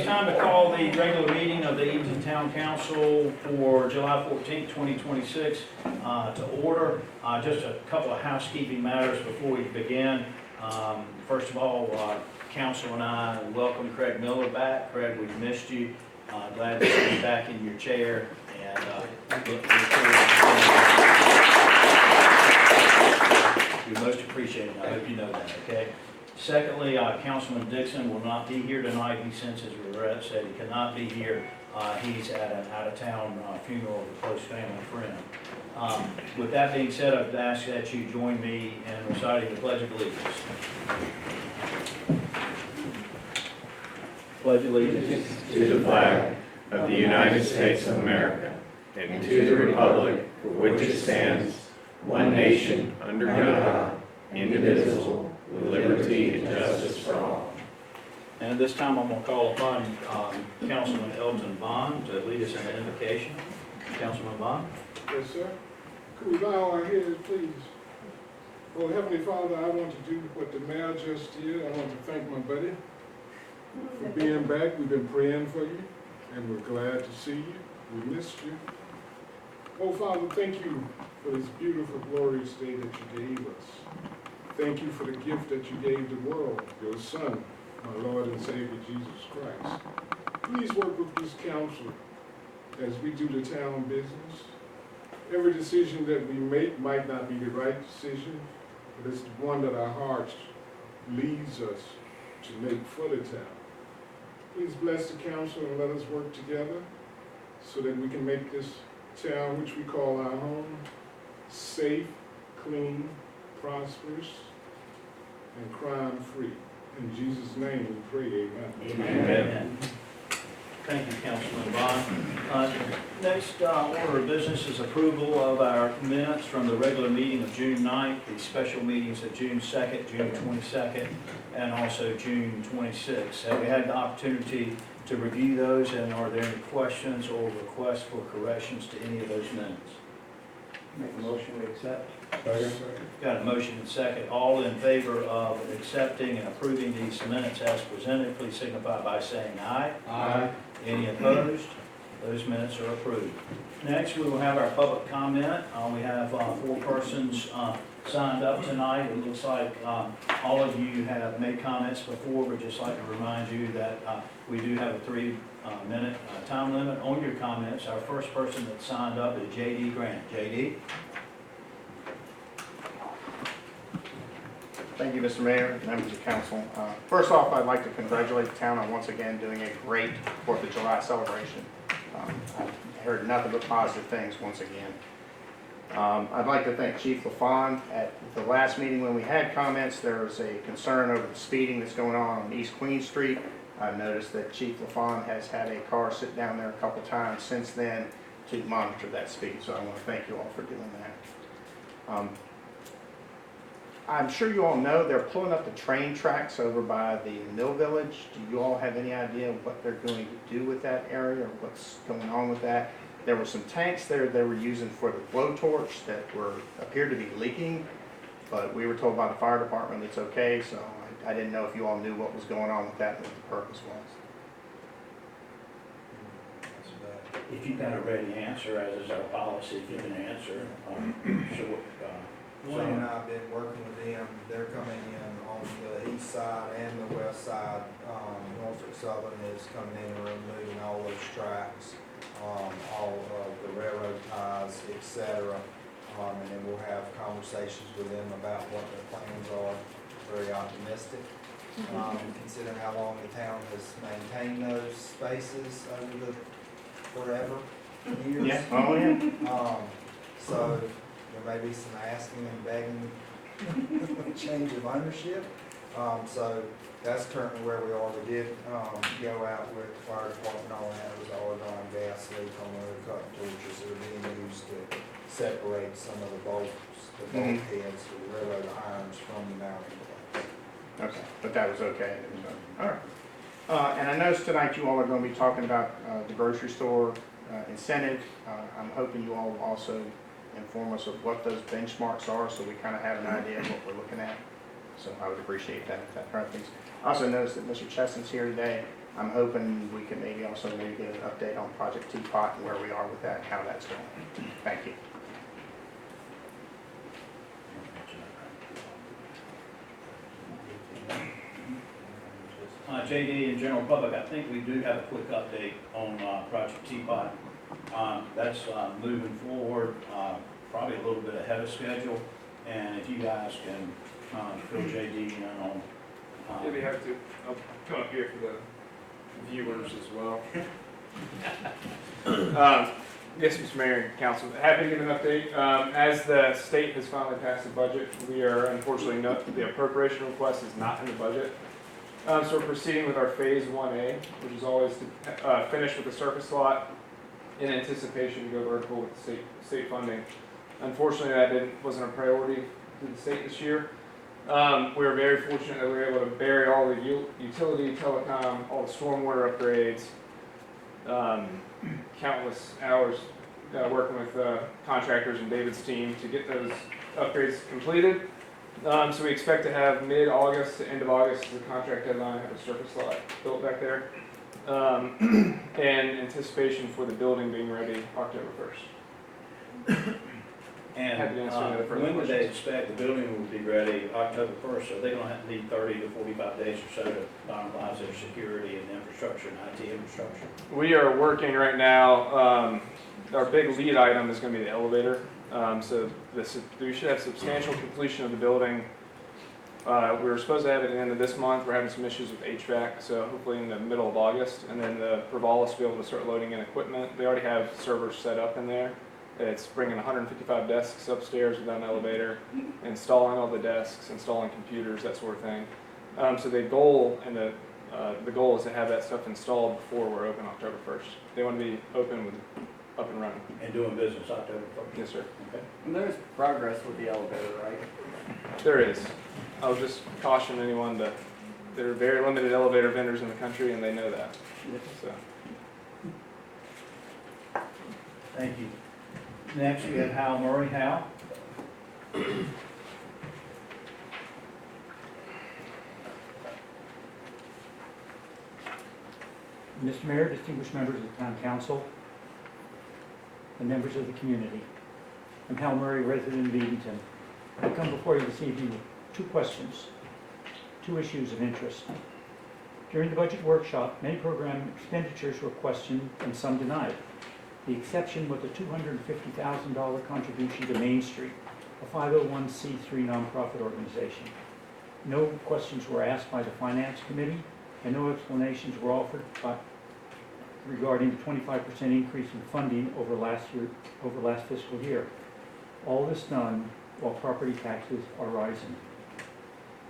time to call the regular meeting of the Edenton Town Council for July 14th, 2026 to order. Just a couple of housekeeping matters before we begin. First of all, Council and I welcome Craig Miller back. Craig, we've missed you. Glad to see you back in your chair, and look forward to we most appreciate it. I hope you know that, okay? Secondly, Councilman Dixon will not be here tonight. He sends his regrets that he cannot be here. He's at an out-of-town funeral of a close family friend. With that being said, I'd ask that you join me in reciting the Pledge of Allegiance. Pledge allegiance to the flag of the United States of America and to the republic for which it stands, one nation, under God, indivisible, with liberty and justice for all. And at this time, I'm going to call upon Councilman Edenton Bond to lead us in the invocation. Councilman Bond. Yes, sir. Could we bow our heads, please? Oh, Heavenly Father, I want to do what the mayor just did. I want to thank my buddy for being back. We've been praying for you, and we're glad to see you. We missed you. Oh, Father, thank you for this beautiful, glorious day that you gave us. Thank you for the gift that you gave the world, your Son, my Lord and Savior, Jesus Christ. Please work with this council as we do the town business. Every decision that we make might not be the right decision, but it's the one that our hearts leads us to make for the town. Please bless the council and let us work together so that we can make this town, which we call our home, safe, clean, prosperous, and crime-free. In Jesus' name we pray, amen. Amen. Thank you, Councilman Bond. Next order of business is approval of our minutes from the regular meeting of June 9th, the special meetings of June 2nd, June 22nd, and also June 26th. Have we had the opportunity to review those, and are there any questions or requests for corrections to any of those minutes? Make a motion to accept. Got a motion and second. All in favor of accepting and approving these minutes as presented, please signify by saying aye. Aye. Any opposed? Those minutes are approved. Next, we will have our public comment. We have 4 persons signed up tonight. It looks like all of you have made comments before, but just like to remind you that we do have a 3-minute time limit on your comments. Our first person that signed up is J.D. Grant. J.D.? Thank you, Mr. Mayor, members of council. First off, I'd like to congratulate the town on once again doing a great 4th of July celebration. I've heard nothing but positive things once again. I'd like to thank Chief LaFawn. At the last meeting when we had comments, there was a concern over the speeding that's going on East Queen Street. I've noticed that Chief LaFawn has had a car sit down there a couple times since then to monitor that speed, so I want to thank you all for doing that. I'm sure you all know they're pulling up the train tracks over by the Mill Village. Do you all have any idea what they're going to do with that area or what's going on with that? There were some tanks there they were using for the blowtorch that appeared to be leaking, but we were told by the fire department it's okay, so I didn't know if you all knew what was going on with that and what the purpose was. If you've got a ready answer, as is our policy, if you can answer, sure. Dwayne and I have been working with them. They're coming in on the east side and the west side. Norfolk Southern is coming in and removing all those tracks, all of the railroad ties, etc. And then we'll have conversations with them about what their plans are. Very optimistic, considering how long the town has maintained those spaces over the forever years. Yeah, oh yeah. So there may be some asking and begging change of ownership. So that's currently where we are. We did go out with the fire department. All that was all on gas leak on the cutting torches that are being used to separate some of the bolts, the bulkheads, the railroad irons from the mounting blades. Okay, but that was okay. All right. And I noticed tonight you all are going to be talking about the grocery store incentive. I'm hoping you all will also inform us of what those benchmarks are so we kind of have an idea of what we're looking at. So I would appreciate that if that kind of things. I also noticed that Mr. Cheston's here today. I'm hoping we can maybe also maybe get an update on Project Teapot and where we are with that and how that's going. Thank you. JD and general public, I think we do have a quick update on Project Teapot. That's moving forward, probably a little bit ahead of schedule. And if you guys can fill JD in on. If you have to, I'll come up here for the viewers as well. Yes, Mr. Mayor and Council, happy to give an update. As the state has finally passed the budget, we are unfortunately the appropriation request is not in the budget. So we're proceeding with our Phase 1A, which is always to finish with the surface lot in anticipation to go vertical with the state funding. Unfortunately, that wasn't a priority to the state this year. We were very fortunate that we were able to bury all the utility, telecom, all the stormwater upgrades, countless hours working with contractors and David's team to get those upgrades completed. So we expect to have mid-August to end of August as the contract deadline, have a surface lot built back there. And anticipation for the building being ready October 1st. And Happy to answer any other further when would they questions. expect the building will be ready? October 1st, so they're going to need 30 to 45 days or so to finalize their security and infrastructure and IT infrastructure. We are working right now, our big lead item is going to be the elevator. So we should have substantial completion of the building. We were supposed to have it at the end of this month. We're having some issues with HVAC, so hopefully in the middle of August. And then the Provalis will be able to start loading in equipment. They already have servers set up in there. It's bringing 155 desks upstairs without an elevator, installing all the desks, installing computers, that sort of thing. So the goal is to have that stuff installed before we're open October 1st. They want to be open up and running. And doing business October 1st. Yes, sir. Okay. And there's progress with the elevator, right? There is. I'll just caution anyone that there are very limited elevator vendors in the country, and they know that. So. Thank you. Next, we have Hal Murray. Hal? Mr. Mayor, distinguished members of the Town Council, and members of the community. I'm Hal Murray, resident of Edenton. I come before you this evening with two questions, two issues of interest. During the budget workshop, many program expenditures were questioned and some denied. The exception was a $250,000 contribution to Main Street, a 501c3 nonprofit organization. No questions were asked by the Finance Committee, and no explanations were offered regarding the 25% increase in funding over last fiscal year. All this done while property taxes are rising.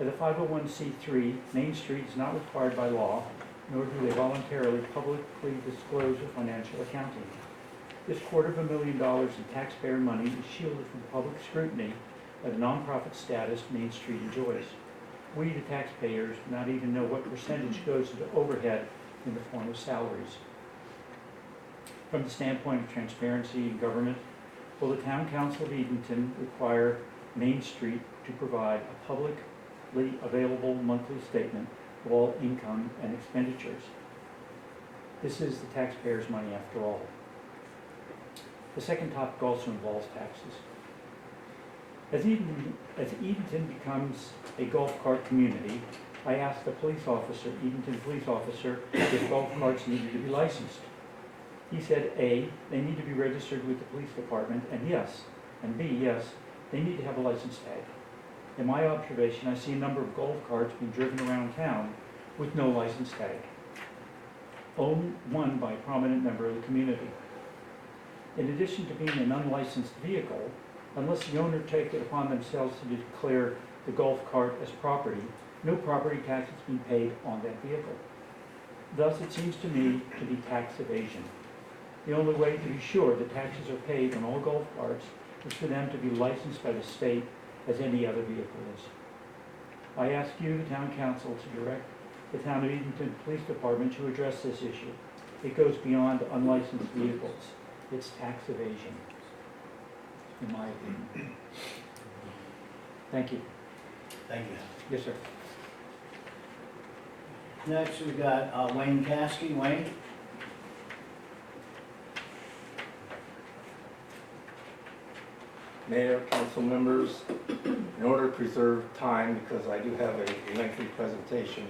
As a 501c3, Main Street is not required by law, nor do they voluntarily publicly disclose their financial accounting. This $250,000 in taxpayer money is shielded from public scrutiny by the nonprofit status Main Street enjoys. We, the taxpayers, do not even know what percentage goes to the overhead in the form of salaries. From the standpoint of transparency in government, will the Town Council of Edenton require Main Street to provide a publicly available monthly statement of all income and expenditures? This is the taxpayers' money after all. The second topic also involves taxes. As Edenton becomes a golf cart community, I asked the Edenton police officer, if golf carts needed to be licensed. He said, A, they need to be registered with the police department, and yes, and B, yes, they need to have a license tag. In my observation, I see a number of golf carts being driven around town with no license tag, owned one by a prominent member of the community. In addition to being an unlicensed vehicle, unless the owner take it upon themselves to declare the golf cart as property, no property tax is being paid on that vehicle. Thus, it seems to me to be tax evasion. The only way to be sure that taxes are paid on all golf carts is for them to be licensed by the state as any other vehicle is. I ask you, the Town Council, to direct the Town of Edenton Police Department to address this issue. It goes beyond unlicensed vehicles. It's tax evasion, in my opinion. Thank you. Thank you. Yes, sir. Next, we got Wayne Caskey. Wayne? Mayor, council members, in order to preserve time, because I do have a lengthy presentation,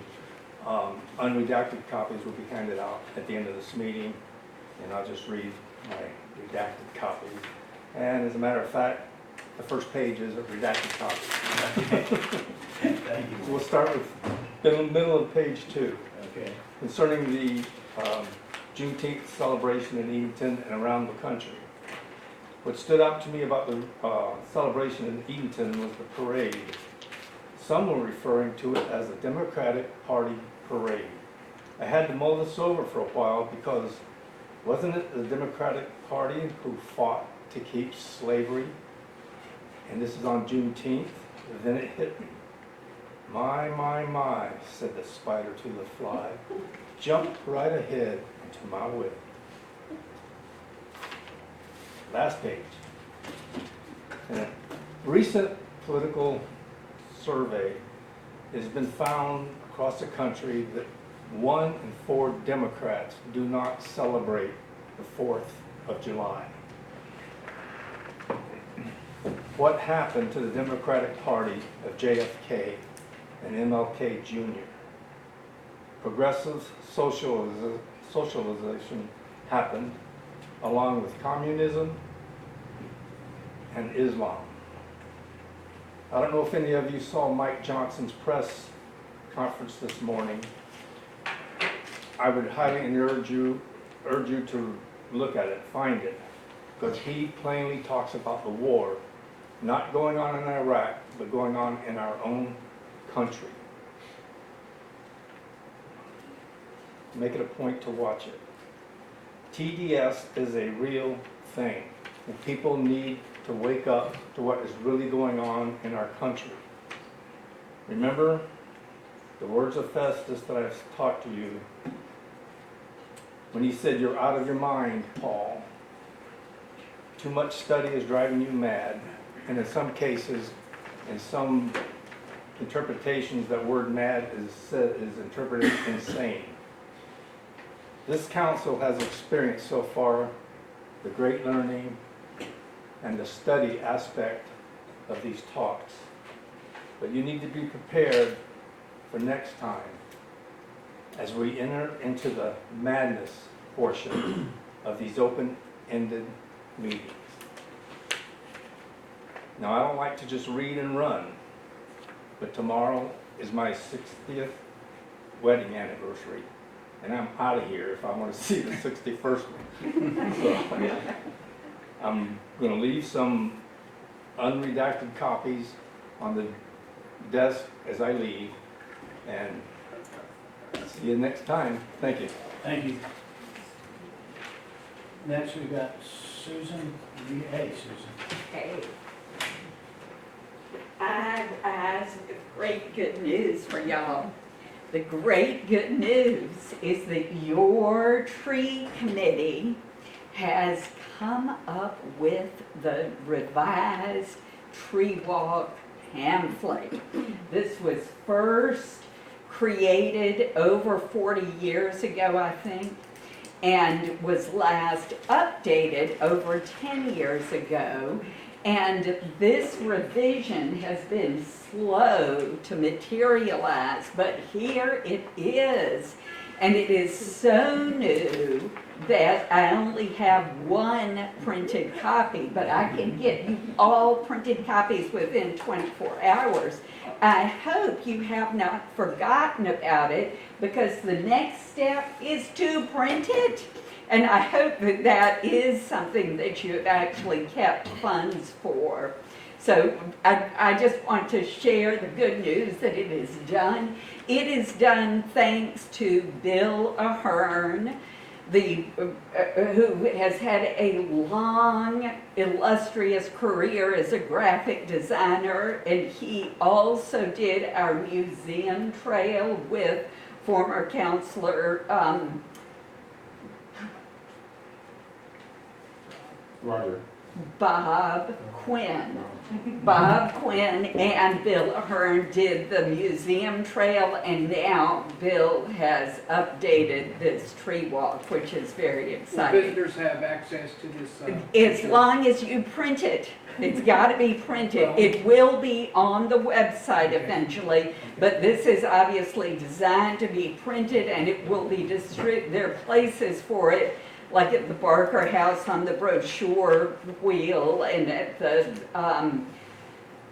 unredacted copies will be handed out at the end of this meeting, and I'll just read my redacted copies. And as a matter of fact, the first page is a redacted copy. Thank you. We'll start with the middle of page 2. Okay. Concerning the Juneteenth celebration in Edenton and around the country. What stood out to me about the celebration in Edenton was the parade. Some were referring to it as a Democratic Party parade. I had to mull this over for a while because wasn't it the Democratic Party who fought to keep slavery? And this is on Juneteenth. Then it hit me. My, said the spider to the fly. Jumped right ahead into my web. Last page. In a recent political survey, it has been found across the country that 1 in 4 Democrats do not celebrate the 4th of July. What happened to the Democratic Party of JFK and MLK Jr.? Progressive socialization happened along with communism and Islam. I don't know if any of you saw Mike Johnson's press conference this morning. I would highly urge you to look at it, find it, because he plainly talks about the war not going on in Iraq, but going on in our own country. Make it a point to watch it. TDS is a real thing, and people need to wake up to what is really going on in our country. Remember the words of Festus that I've taught to you when he said, "You're out of your mind, Paul. Too much study is driving you mad." And in some cases, in some interpretations, that word mad is interpreted insane. This council has experienced so far the great learning and the study aspect of these talks. But you need to be prepared for next time as we enter into the madness portion of these open-ended meetings. Now, I don't like to just read and run, but tomorrow is my 60th wedding anniversary, and I'm out of here if I want to see the 61st one. So, I'm going to leave some unredacted copies on the desk as I leave, and see you next time. Thank you. Thank you. Next, we've got Susan. Hey, Susan. Hey, I have great good news for y'all. The great good news is that your tree committee has come up with the revised tree walk pamphlet. This was first created over 40 years ago, I think, and was last updated over 10 years ago. And this revision has been slow to materialize, but here it is. And it is so new that I only have one printed copy, but I can get you all printed copies within 24 hours. I hope you have not forgotten about it, because the next step is to print it. And I hope that that is something that you have actually kept funds for. So I just want to share the good news that it is done. It is done thanks to Bill Ahern, who has had a long, illustrious career as a graphic designer, and he also did our museum trail with former counselor Bob Quinn. Bob Quinn and Bill Ahern did the museum trail, and now Bill has updated this tree walk, which is very Will exciting. visitors have access to this? As long as you print it, it's gotta be printed. It will be on the website eventually, but this is obviously designed to be printed, and it will be there are places for it, like at the Barker House on the brochure wheel, and at the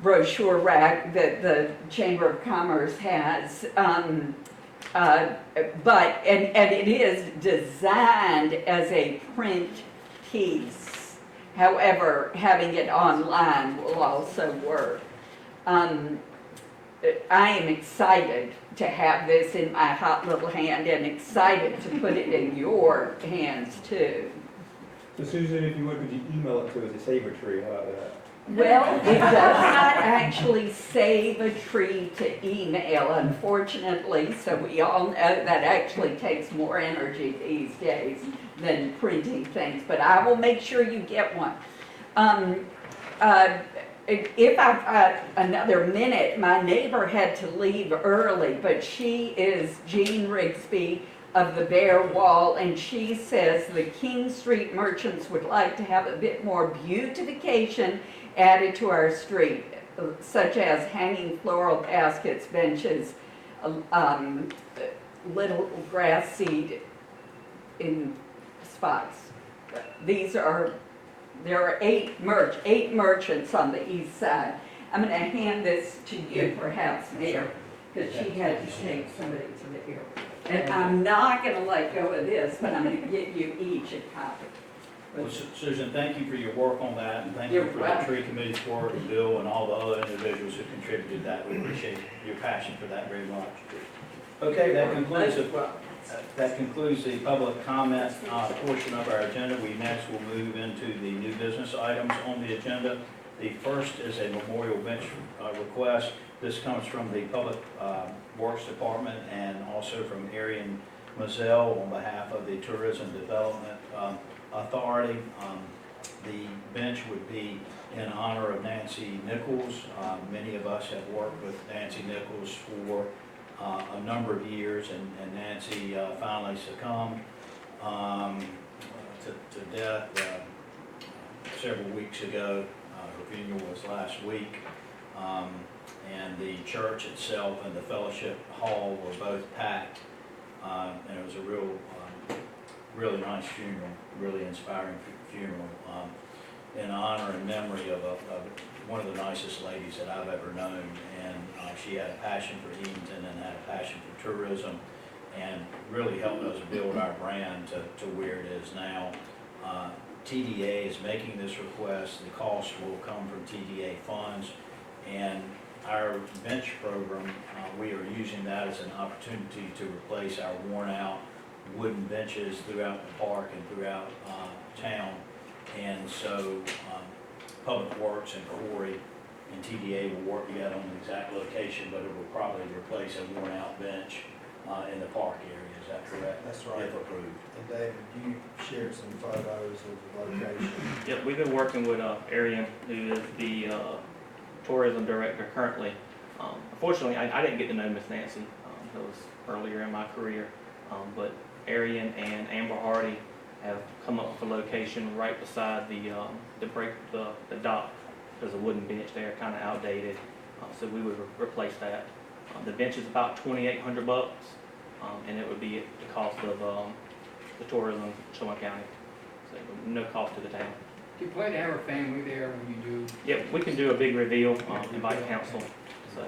brochure rack that the Chamber of Commerce has. But it is designed as a print piece. However, having it online will also work. I am excited to have this in my hot little hand and excited to put it in your hands too. So Susan, if you would, could you email it to us, a saver tree, how about that? Well, it does not actually save a tree to email, unfortunately, so we all know that actually takes more energy these days than printing things, but I will make sure you get one. If I've got another minute, my neighbor had to leave early, but she is Jean Rigsby of the Bear Wall, and she says the King Street merchants would like to have a bit more beautification added to our street, such as hanging floral baskets, benches, little grass seed in spots. There are eight merchants on the east side. I'm going to hand this to you, perhaps, Mayor, because she had to take somebody to the airport. And I'm not going to let go of this, but I'm going to give you each a copy. Well, Susan, thank you for your work on that, and thank you You're for the welcome. tree committee's work, and Bill, and all the other individuals who contributed that. We appreciate your passion for that very much. Okay, that concludes the public comment portion of our agenda. We next will move into the new business items on the agenda. The first is a memorial bench request. This comes from the Public Works Department and also from Arian Mazzell on behalf of the Tourism Development Authority. The bench would be in honor of Nancy Nichols. Many of us have worked with Nancy Nichols for a number of years, and Nancy finally succumbed to death several weeks ago. Her funeral was last week, and the church itself and the fellowship hall were both packed, and it was a really nice funeral, really inspiring funeral, in honor and memory of one of the nicest ladies that I've ever known. And she had a passion for Edenton and had a passion for tourism, and really helped us build our brand to where it is now. TDA is making this request. The cost will come from TDA funds, and our bench program, we are using that as an opportunity to replace our worn out wooden benches throughout the park and throughout town. And so Public Works and Corey and TDA will work yet on the exact location, but it will probably replace a worn out bench in the park area. Is that correct? That's right. If approved. And David, you shared some photos of the location. Yep, we've been working with Arian, who is the tourism director currently. Unfortunately, I didn't get to know Miss Nancy. That was earlier in my career. But Arian and Amber Hardy have come up with a location right beside the dock. There's a wooden bench there, kind of outdated, so we would replace that. The bench is about $2,800, and it would be at the cost of the tourism in Chilton County, so no cost to the town. Do you plan to have a family there when you do? Yep, we can do a big reveal, invite council. So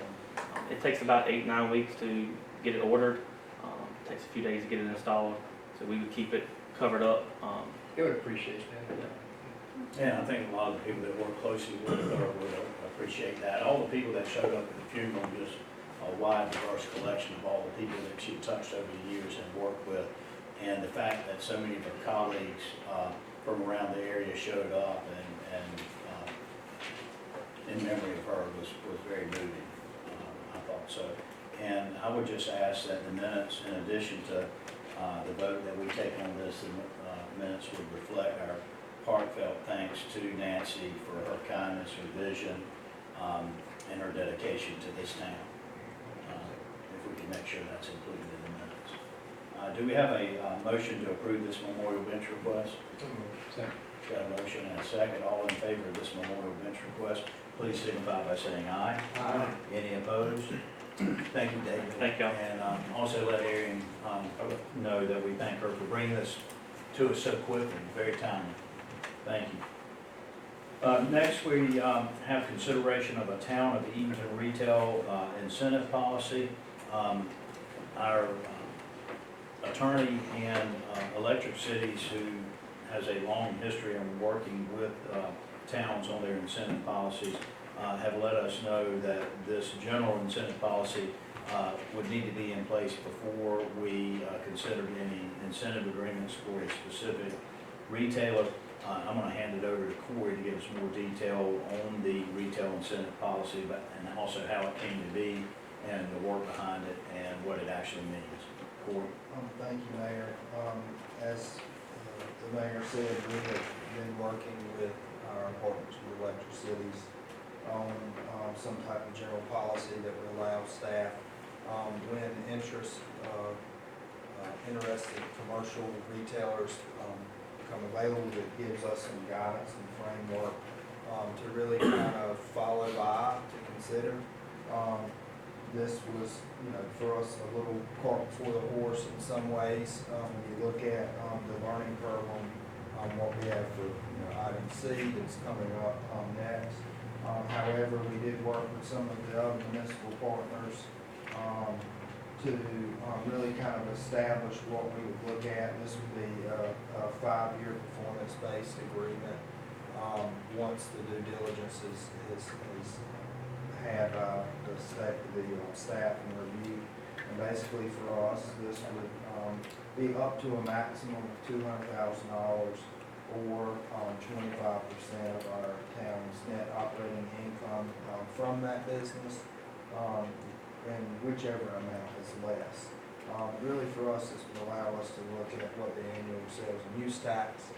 it takes about 8-9 weeks to get it ordered. It takes a few days to get it installed, so we would keep it covered up. They would appreciate that. Yeah, I think a lot of the people that work closely with her would appreciate that. All the people that showed up at the funeral, just a wide, diverse collection of all the people that she touched over the years and worked with. And the fact that so many of her colleagues from around the area showed up and in memory of her was very moving. I thought so. And I would just ask that the minutes, in addition to the vote that we take on this, the minutes would reflect our heartfelt thanks to Nancy for her kindness, her vision, and her dedication to this town. If we can make sure that's included in the minutes. Do we have a motion to approve this memorial bench request? Second. Got a motion and a second. All in favor of this memorial bench request, please signify by saying aye. Aye. Any opposed? Thank you, David. Thank y'all. And also let Erin know that we thank her for bringing this to us so quickly, very timely. Thank you. Next, we have consideration of a Town of Edenton retail incentive policy. Our attorney in Electric Cities, who has a long history in working with towns on their incentive policies, have let us know that this general incentive policy would need to be in place before we considered any incentive agreements for a specific retailer. I'm going to hand it over to Corey to give us more detail on the retail incentive policy, and also how it came to be, and the work behind it, and what it actually means. Corey? Thank you, Mayor. As the mayor said, we have been working with our partners with Electric Cities on some type of general policy that would allow staff, when interested commercial retailers become available, that gives us some guidance and framework to really kind of follow by, to consider. This was, for us, a little cart before the horse in some ways. When you look at the learning curve on what we have for item C that's coming up next. However, we did work with some of the other municipal partners to really kind of establish what we would look at. This would be a 5-year performance-based agreement. Once the due diligence is had the staff and review. And basically for us, this would be up to a maximum of $200,000 or 25% of our town's net operating income from that business, and whichever amount is less. Really for us, this would allow us to look at what the annual sales and use tax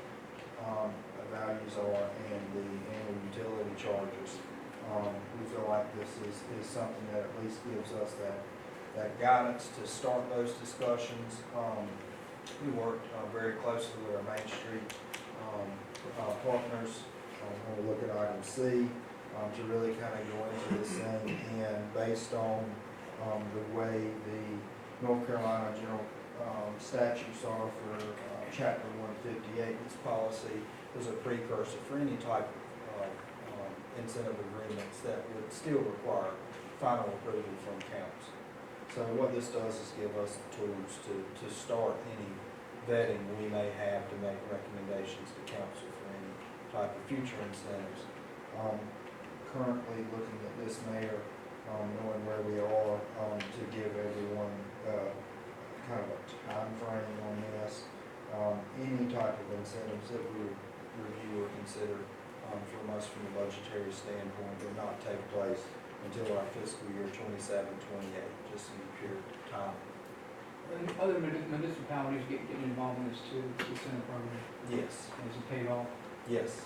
values are and the annual utility charges. We feel like this is something that at least gives us that guidance to start those discussions. We worked very closely with our Main Street partners when we look at item C to really kind of go into this thing, and based on the way the North Carolina general statutes are for Chapter 158, this policy is a precursor for any type of incentive agreements that would still require final approval from council. So what this does is give us the tools to start any vetting we may have to make recommendations to council for any type of future incentives. Currently looking at this, Mayor, knowing where we are, to give everyone kind of a time frame on this. Any type of incentives that we would review or consider from us from a budgetary standpoint would not take place until our fiscal year 27-28, just in pure time. And other municipalities getting involved in this too, the center program, Yes, is it paid off? yes.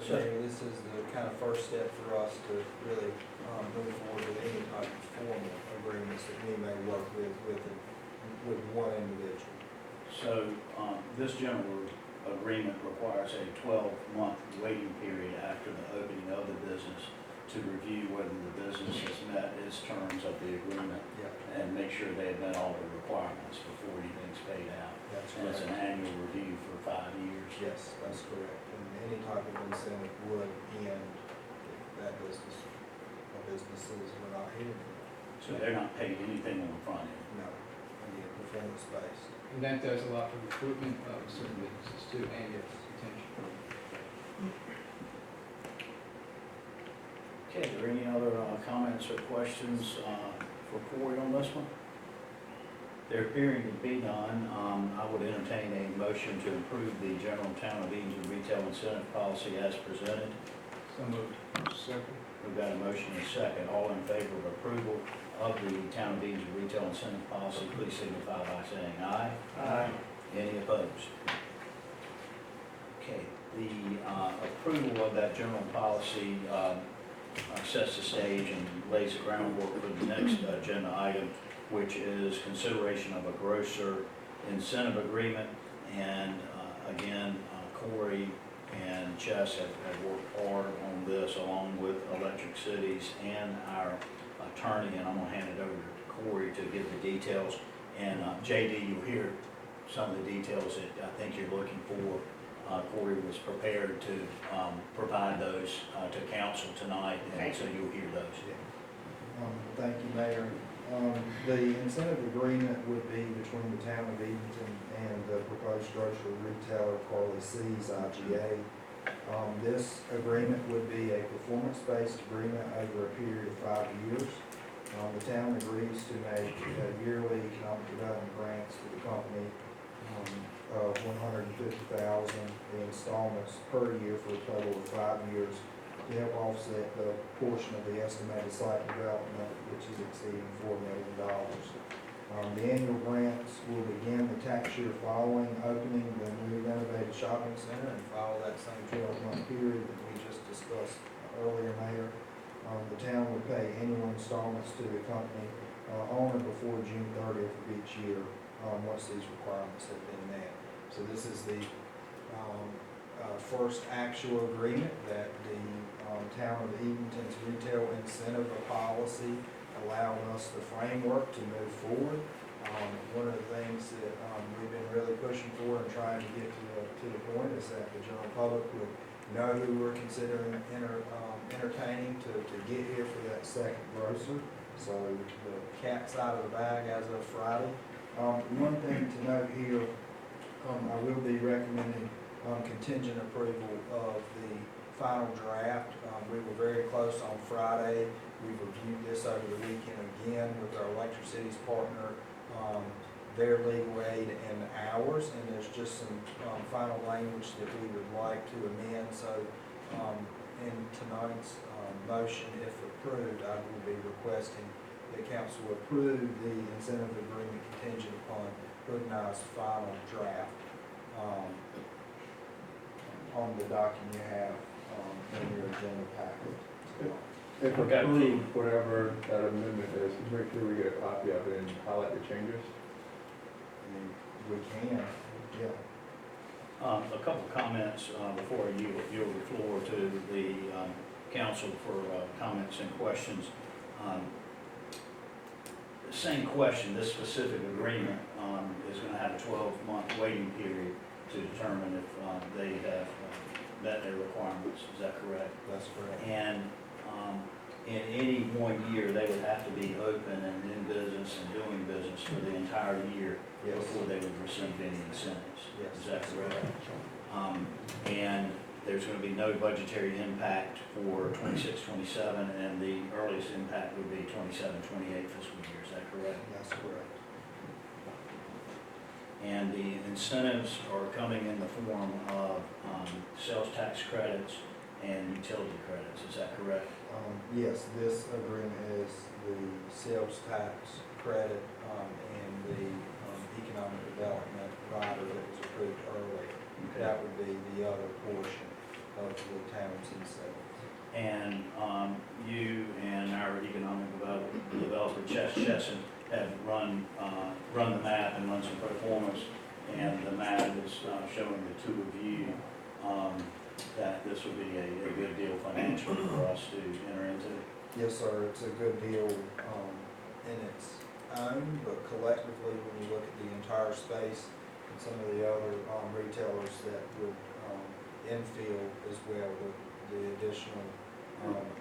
So this is the kind of first step for us to really move forward with any type of formal agreements that we may work with one individual. So this general agreement requires a 12-month waiting period after the opening of the business to review whether the business has met its terms of the agreement and make sure they have met all the requirements before anything's paid out. That's And it's an correct. annual review for 5 years. Yes, that's correct. And any type of incentive would end if that business or businesses were not here. So they're not paying anything on the front end. No, again, performance-based. And that does a lot for recruitment of certain businesses too, and its retention. Okay, are there any other comments or questions for Corey on this one? There appearing to be none, I would entertain a motion to approve the general Town of Edenton retail incentive policy as presented. So moved. Second. We've got a motion and a second. All in favor of approval of the Town of Edenton retail incentive policy, please signify by saying aye. Aye. Any opposed? Okay, the approval of that general policy sets the stage and lays the groundwork for the next agenda item, which is consideration of a grocer incentive agreement. And again, Corey and Chess have worked hard on this along with Electric Cities and our attorney, and I'm gonna hand it over to Corey to give the details. And JD, you'll hear some of the details that I think you're looking for. Corey was prepared to provide those to council tonight, and so you'll hear those. Thank you, Mayor. The incentive agreement would be between the town of Edenton and the proposed grocery retailer Carly C's IGA. This agreement would be a performance-based agreement over a period of 5 years. The town agrees to make yearly economic development grants to the company of $150,000, the installments per year for a total of 5 years, to help offset the portion of the estimated site development, which is exceeding $4 million. The annual grants will begin the tax year following opening the new renovated shopping center and follow that same 12-month period that we just discussed earlier, Mayor. The town would pay annual installments to the company on or before June 30th of each year, once these requirements have been met. So this is the first actual agreement that the town of Edenton's retail incentive policy allowed us the framework to move forward. One of the things that we've been really pushing for and trying to get to the point is that the general public would know who we're considering entertaining to get here for that second grocer. So the cat's out of the bag as of Friday. One thing to note here, I will be recommending contingent approval of the final draft. We were very close on Friday. We've reviewed this over the weekend again with our Electric Cities partner, their legal aid and ours, and there's just some final language that we would like to amend. So in tonight's motion, if approved, I will be requesting that council approve the incentive agreement contingent upon Hood&I's final draft on the document you have in your agenda packet. If approved, whatever that amendment is, make sure we get a copy of it and highlight the changes. And we can, yeah. A couple comments before I yield the floor to the council for comments and questions. Same question, this specific agreement is going to have a 12-month waiting period to determine if they have met their requirements. Is that correct? That's correct. And in any 1 year, they would have to be open and in business and doing business for the entire year before they would receive any incentives. Yes. Is that correct? And there's going to be no budgetary impact for 26-27, and the earliest impact would be 27-28 fiscal year. Is that correct? That's correct. And the incentives are coming in the form of sales tax credits and utility credits. Is that correct? Yes, this agreement is the sales tax credit and the economic development rider that was approved earlier. Okay. That would be the other portion of the town's incentives. And you and our economic developer, Chesson, have run the map and run some performance, and the map is showing the two of you that this would be a good deal financially for us to enter into. Yes, sir, it's a good deal in its own, but collectively, when you look at the entire space and some of the other retailers that would infill as well, the additional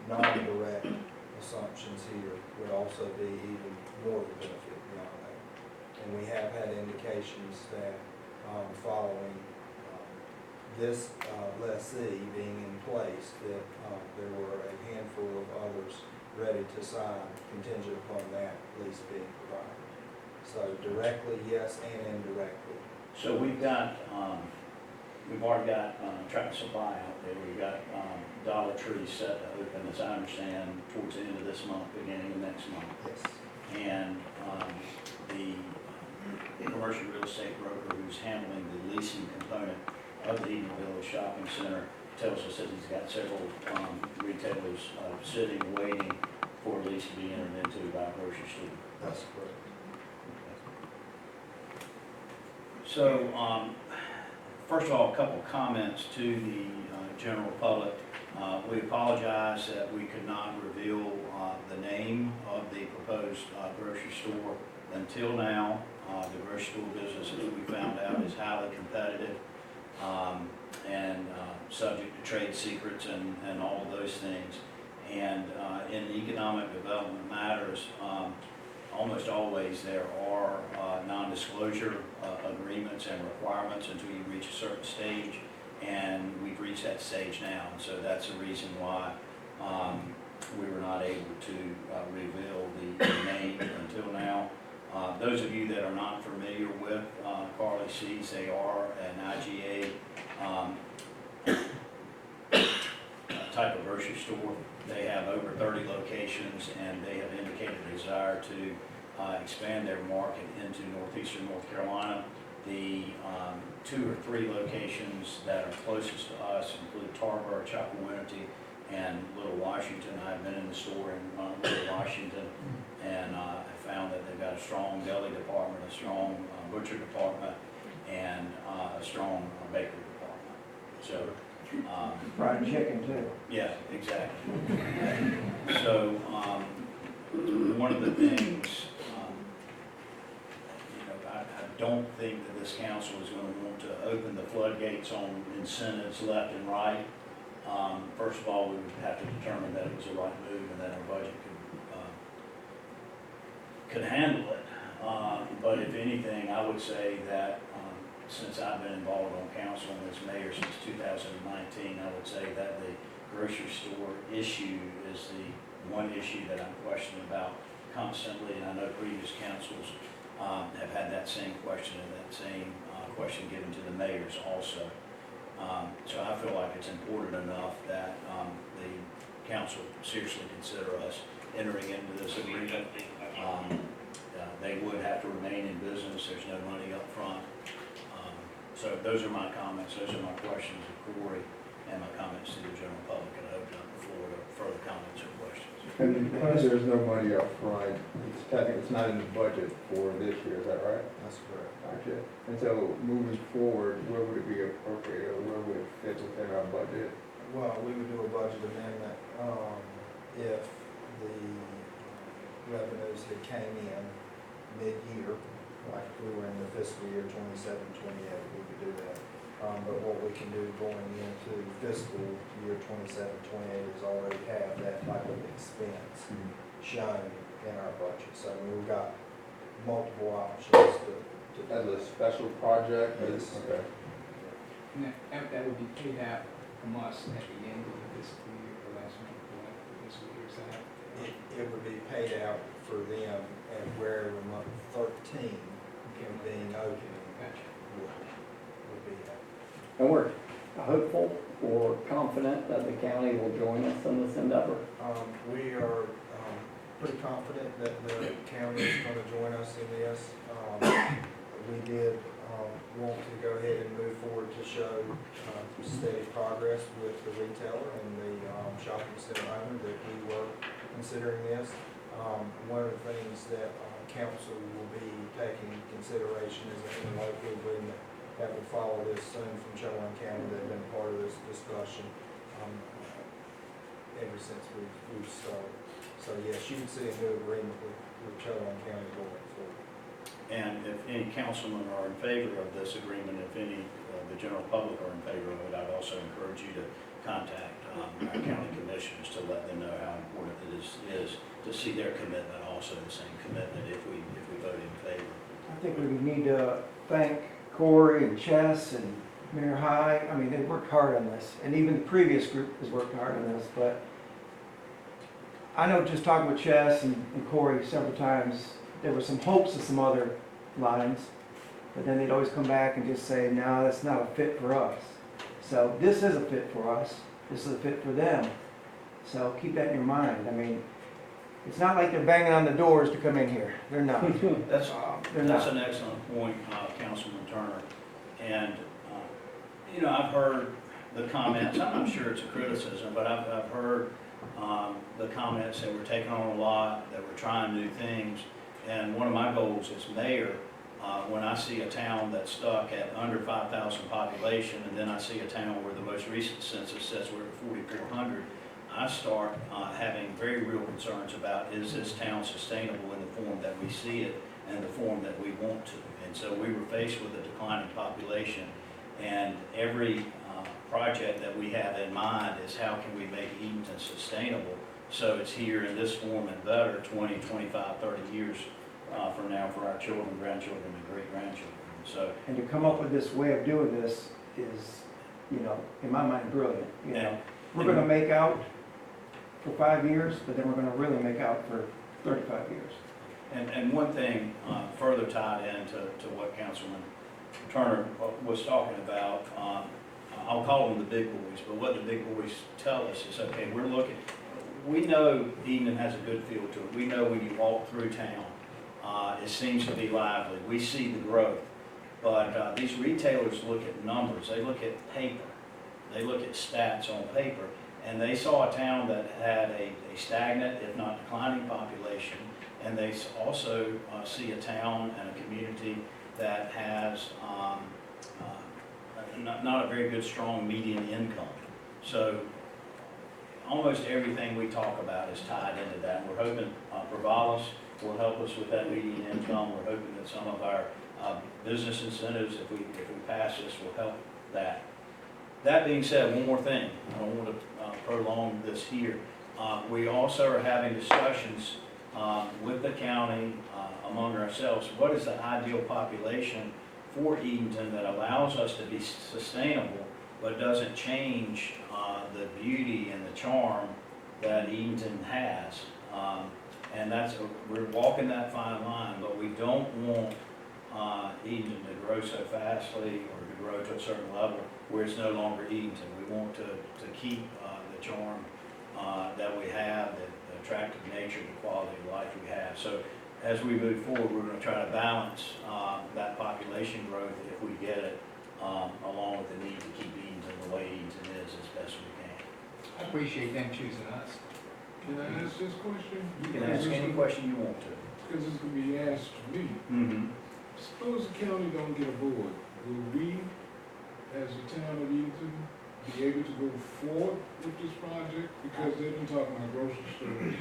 non-direct assumptions here would also be even more of a benefit beyond that. And we have had indications that following this lessee being in place, that there were a handful of others ready to sign contingent upon that lease being provided. So directly, yes, and indirectly. So we've already got Tractor Supply out there. We've got Dollar Tree set to open, as I understand, towards the end of this month, beginning of next month. Yes. And the commercial real estate broker who's handling the leasing component of the Eden Village Shopping Center, tells us that he's got several retailers sitting, waiting for a lease to be entered into by a grocery store. That's correct. So, first of all, a couple of comments to the general public. We apologize that we could not reveal the name of the proposed grocery store until now. The grocery store business, as we found out, is highly competitive and subject to trade secrets and all of those things. And in economic development matters, almost always there are non-disclosure agreements and requirements until you reach a certain stage, and we've reached that stage now, and so that's the reason why we were not able to reveal the name until now. Those of you that are not familiar with Carly C's, they are an IGA type of grocery store. They have over 30 locations, and they have indicated a desire to expand their market into northeastern North Carolina. The 2 or 3 locations that are closest to us include Tarboro, Chappaquiddick, and Little Washington. I've been in the store in Little Washington, and I found that they've got a strong deli department, a strong butcher department, and a strong bakery department. So, Fried chicken too. yeah, exactly. So, one of the things, I don't think that this council is going to want to open the floodgates on incentives left and right. First of all, we would have to determine that it was the right move and that our budget could handle it. But if anything, I would say that since I've been involved on council and as mayor since 2019, I would say that the grocery store issue is the one issue that I'm questioning about constantly, and I know previous councils have had that same question and that same question given to the mayors also. So I feel like it's important enough that the council seriously consider us entering into this agreement. They would have to remain in business. There's no money up front. So those are my comments. Those are my questions of Corey and my comments to the general public, and I open up the floor to further comments or questions. And because there's no money up front, it's technically, it's not in the budget for this year, is that right? That's correct. Okay. And so moving forward, where would it be appropriate, or where would it fit within our budget? Well, we would do a budget amendment if the revenues had came in mid-year, like we were in the fiscal year 27, 28, we could do that. But what we can do going into fiscal year 27, 28 is already have that type of expense shown in our budget. So we've got multiple options to As a special project? Yes. Okay. And that would be paid out from us at the end of the fiscal year, the last month of the fiscal year, so that. It would be paid out for them at wherever month 13 being open Gotcha. would be that. And we're hopeful or confident that the county will join us in this endeavor. We are pretty confident that the county is going to join us in this. We did want to go ahead and move forward to show steady progress with the retailer and the shopping center owner that we were considering this. One of the things that council will be taking into consideration is an interlocal agreement that will follow this soon from Chowan County. They've been part of this discussion ever since we've started. So yes, you can see a new agreement with Chowan County going forward. And if any councilmen are in favor of this agreement, if any of the general public are in favor of it, I'd also encourage you to contact our county commissioners to let them know how important it is to see their commitment, also the same commitment if we vote in favor. I think we need to thank Corey and Chess and Mayor High. I mean, they worked hard on this, and even the previous group has worked hard on this, but I know just talking with Chess and Corey several times, there were some hopes of some other lines, but then they'd always come back and just say, no, that's not a fit for us. So this is a fit for us. This is a fit for them. So keep that in your mind. I mean, It's not like they're banging on the doors to come in here. They're not. That's, They're that's not. an excellent point, Councilman Turner. And, you know, I've heard the comments, I'm not sure it's a criticism, but I've heard the comments that we're taking on a lot, that we're trying new things. And one of my goals as mayor, when I see a town that's stuck at under 5,000 population, and then I see a town where the most recent census says we're at 4,400, I start having very real concerns about, is this town sustainable in the form that we see it and the form that we want to? And so we were faced with a declining population, and every project that we have in mind is how can we make Edenton sustainable so it's here in this form and better 20, 25, 30 years from now for our children, grandchildren, and great-grandchildren. So, And to come up with this way of doing this is, you know, in my mind, brilliant. You know, we're gonna make out for 5 years, but then we're gonna really make out for 35 years. and one thing further tied into what Councilman Turner was talking about, I'll call them the big boys, but what the big boys tell us is, okay, we know Edenton has a good feel to it. We know when you walk through town, it seems to be lively. We see the growth. But these retailers look at numbers. They look at paper. They look at stats on paper. And they saw a town that had a stagnant, if not declining population. And they also see a town and a community that has not a very good, strong median income. So almost everything we talk about is tied into that. We're hoping Provalis will help us with that median income. We're hoping that some of our business incentives, if we pass this, will help that. That being said, one more thing. I don't want to prolong this here. We also are having discussions with the county among ourselves. What is the ideal population for Edenton that allows us to be sustainable but doesn't change the beauty and the charm that Edenton has? And we're walking that fine line, but we don't want Edenton to grow so fastly or to grow to a certain level where it's no longer Edenton. We want to keep the charm that we have, the attractive nature, the quality of life we have. So as we move forward, we're going to try to balance that population growth, if we get it, along with the need to keep Edenton the way Edenton is as best we can. I appreciate them choosing us. Can I ask this question? You can ask any question you want to. Because it's gonna be asked to me. Mm-hmm. Suppose the county don't get aboard, will we, as the town of Edenton, be able to go forward with this project? Because they've been talking about grocery stores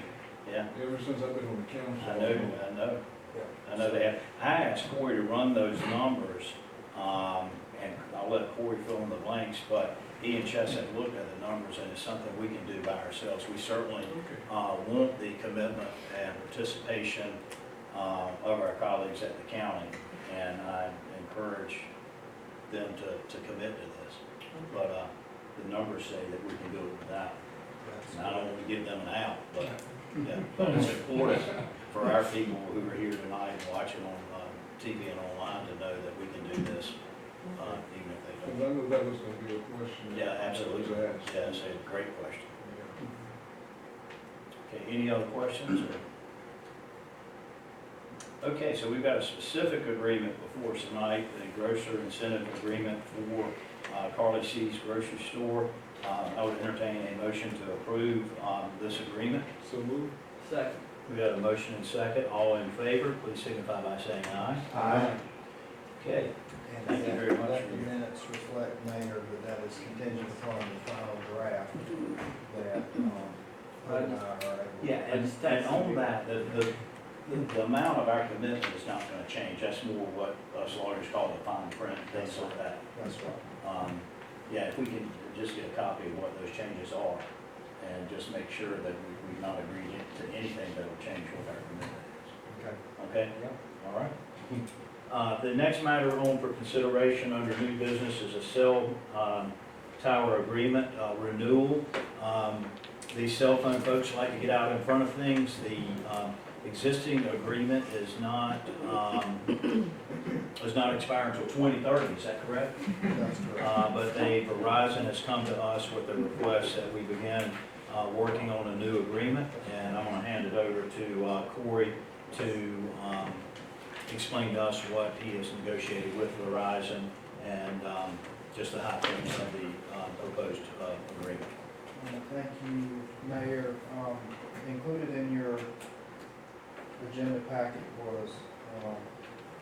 Yeah. ever since I've been on the council. I know they have. I asked Corey to run those numbers, and I'll let Corey fill in the blanks, but he and Chess have looked at the numbers, and it's something we can do by ourselves. We certainly want the commitment and participation of our colleagues at the county, and I encourage them to commit to this. But the numbers say that we can do it without. And I don't want to give them an out, but yeah, but it's important for our people who are here tonight and watching on TV and online to know that we can do this, even if they Because don't. I know that was gonna be a question. Yeah, absolutely. that was asked. Yeah, it's a great question. Okay, any other questions? Okay, so we've got a specific agreement before us tonight, the grocer incentive agreement for Carly C's grocery store. I would entertain a motion to approve this agreement. So move. Second. We got a motion and second. All in favor, please signify by saying aye. Aye. Okay. And Thank you very much let for the your- minutes reflect, Mayor, that is contingent upon the final draft that, Hood and I are able. Yeah, and on that, the amount of our commitment is not gonna change. That's more what us lawyers call the fine print, things like that. That's right. Yeah, if we can just get a copy of what those changes are, and just make sure that we've not agreed to anything that will change what our commitment is. Okay. Okay? Yep. All right. The next matter on for consideration under new business is a cell tower agreement renewal. These cell phone folks like to get out in front of things. The existing agreement is not expire until 2030, is that correct? That's correct. But Verizon has come to us with a request that we begin working on a new agreement, and I'm gonna hand it over to Corey to explain to us what he has negotiated with Verizon and just the high points of the proposed agreement. Thank you, Mayor. Included in your agenda packet was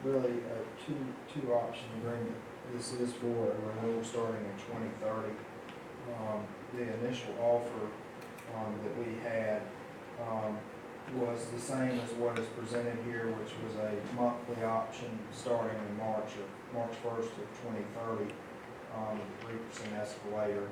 really a two option agreement. This is for a renewal starting in 2030. The initial offer that we had was the same as what is presented here, which was a monthly option starting in March 1st of 2030, 3% escalator,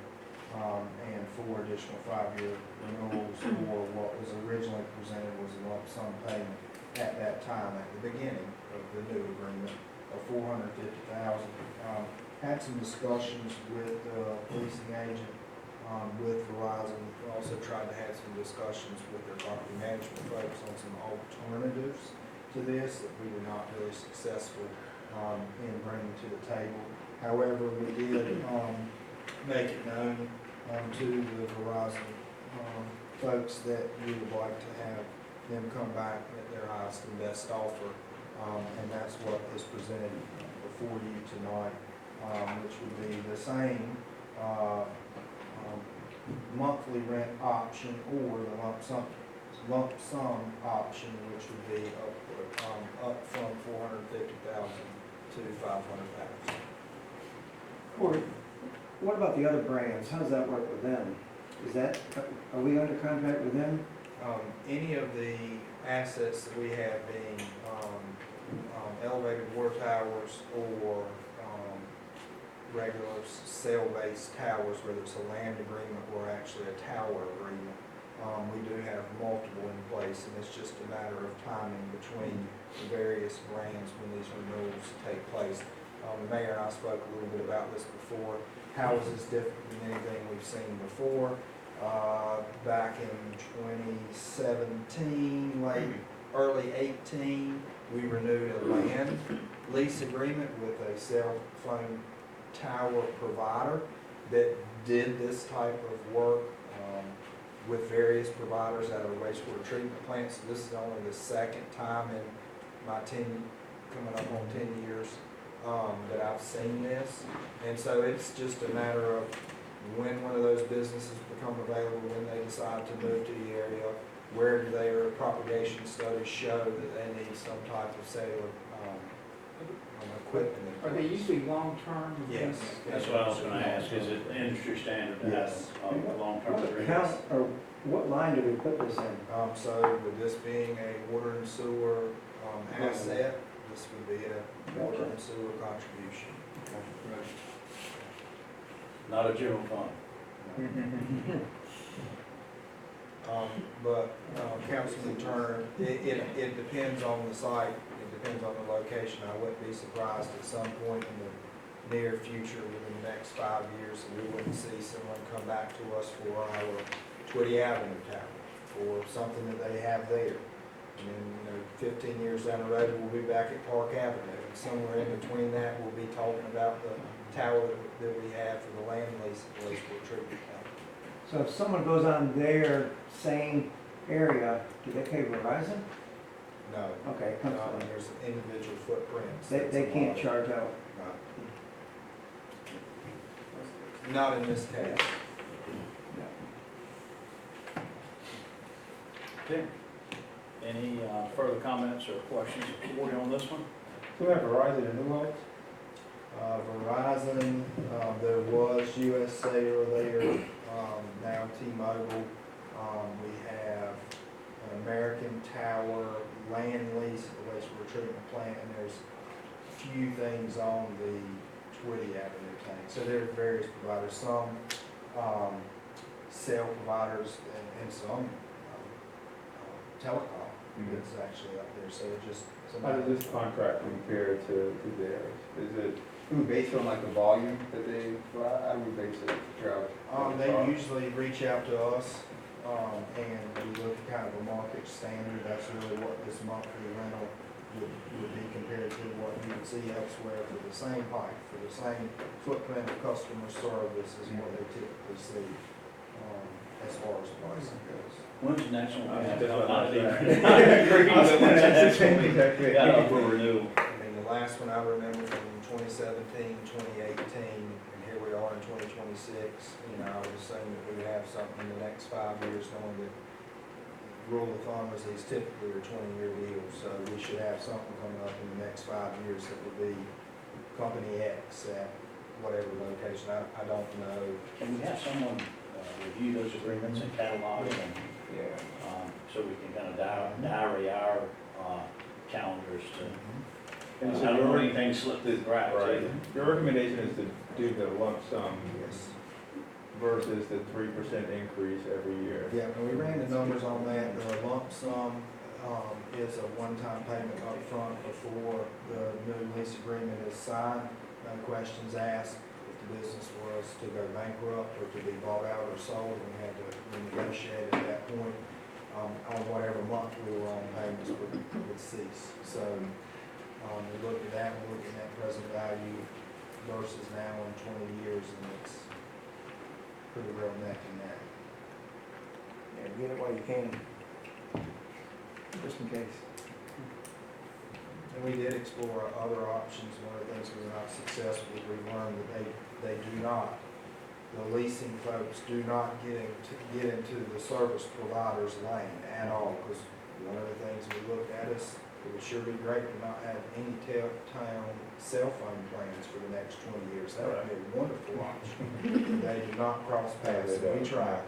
and 4 additional 5-year renewals, or what was originally presented was a lump sum payment at that time, at the beginning of the new agreement of $450,000. Had some discussions with the policing agent, with Verizon. We also tried to have some discussions with their property management folks on some alternatives to this that we were not really successful in bringing to the table. However, we did make it known to the Verizon folks that we would like to have them come back at their highest and best offer, and that's what is presented before you tonight, which would be the same monthly rent option or the lump sum option, which would be up from $450,000 to $500,000. Corey, what about the other brands? How does that work with them? Are we under contract with them? Any of the assets that we have being elevated water towers or regular cell-based towers, whether it's a land agreement or actually a tower agreement, we do have multiple in place, and it's just a matter of timing between the various brands when these renewals take place. The mayor and I spoke a little bit about this before. How is this different than anything we've seen before? Back in 2017, early 18, we renewed a land lease agreement with a cell phone tower provider that did this type of work with various providers at our wastewater treatment plant. So this is only the second time in my coming up on 10 years that I've seen this. And so it's just a matter of when one of those businesses become available, when they decide to move to the area, where do their propagation studies show that they need some type of cellular equipment. Are they usually long-term? Yes. That's what I was gonna ask, is it industry standard to have Yes. long-term What agreements? account, or what line do we put this in? So with this being a water and sewer asset, this would be a water and sewer contribution. Not a general fund. But Councilman Turner, it depends on the site, it depends on the location. I wouldn't be surprised at some point in the near future, within the next 5 years, that we wouldn't see someone come back to us for our Twitty Avenue tower, for something that they have there. And then, 15 years down the road, we'll be back at Park Avenue. And somewhere in between that, we'll be talking about the tower that we have for the land lease at the wastewater treatment plant. So if someone goes on their same area, do they pay Verizon? No. Okay, it comes No, from, there's individual footprints. they can't charge out. Not in this case. Okay. Any further comments or questions for you on this one? So we have Verizon and New World? Verizon, there was US Cellular there, now T-Mobile. We have an American Tower land lease at the wastewater treatment plant, and there's a few things on the Twitty Avenue tank. So there are various providers, some cell providers and some telecom that's actually up there. So it just. How does this contract compare to theirs? Is it based on like the volume that they fly? How do we base it? They usually reach out to us, and we look at kind of a market standard. That's really what this monthly rental would be compared to what you would see elsewhere for the same pipe, for the same footprint of customer service is what they typically see. as far as pricing goes. When's the next one? That's what I Not said. even- I agree, but when's the next one? Exactly. Got up for renewal. I mean, the last one I remember from 2017, 2018, and here we are in 2026. You know, I would assume that we would have something in the next 5 years, knowing that rule of thumb is these typically are 20-year deals. So we should have something coming up in the next 5 years that will be company X at whatever location. I don't know. Can we have someone review those agreements and catalog them, Yeah. so we can kind of diary our calendars to, And I so don't your, want anything to slip through the cracks right, either. your recommendation is to do the lump sum Yes. versus the 3% increase every year. Yeah, and we ran the numbers on that. The lump sum is a one-time payment up front before the new lease agreement is signed. No questions asked. If the business was to go bankrupt or to be bought out or sold, we had to renegotiate at that point. On whatever month we were on, payments would cease. So we looked at that, we looked at net present value versus now in 20 years, and it's pretty real neck and neck. Yeah, get it while you can. Just in case. And we did explore other options. One of the things we were not successful with, we learned that they do not, the leasing folks do not get into the service provider's lane at all. Because one of the things we looked at is, it would sure be great to not have any town cell phone plans for the next 20 years. That would be a wonderful option. They do not cross paths, and we try.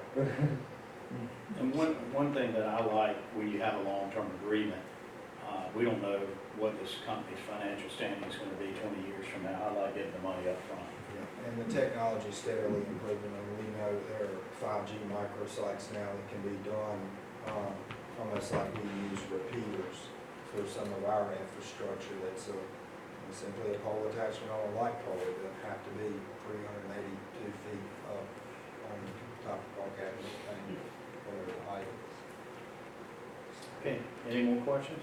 And one thing that I like, when you have a long-term agreement, we don't know what this company's financial standing is going to be 20 years from now. I like getting the money up front. And the technology is steadily improving, and we know there are 5G microsites now that can be done almost like we use repeaters for some of our infrastructure. That's simply a pole attachment on a light pole. It doesn't have to be 382 feet up on top of our cabinet thing, whatever the height is. Okay, any more questions?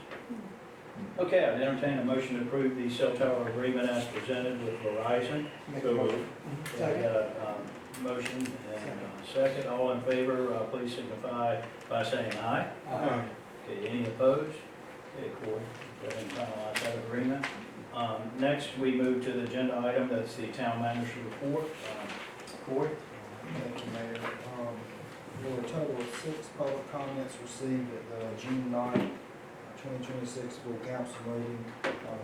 Okay, I entertain a motion to approve the cell tower agreement as presented with Verizon. So moved. Okay, got a motion and a second. All in favor, please signify by saying aye. Okay, any opposed? Okay, Corey, go ahead and finalize that agreement. Next, we move to the agenda item, that's the town manager's report. Corey? Thank you, Mayor. There were a total of 6 public comments received at the June 9th, 2026 full council meeting.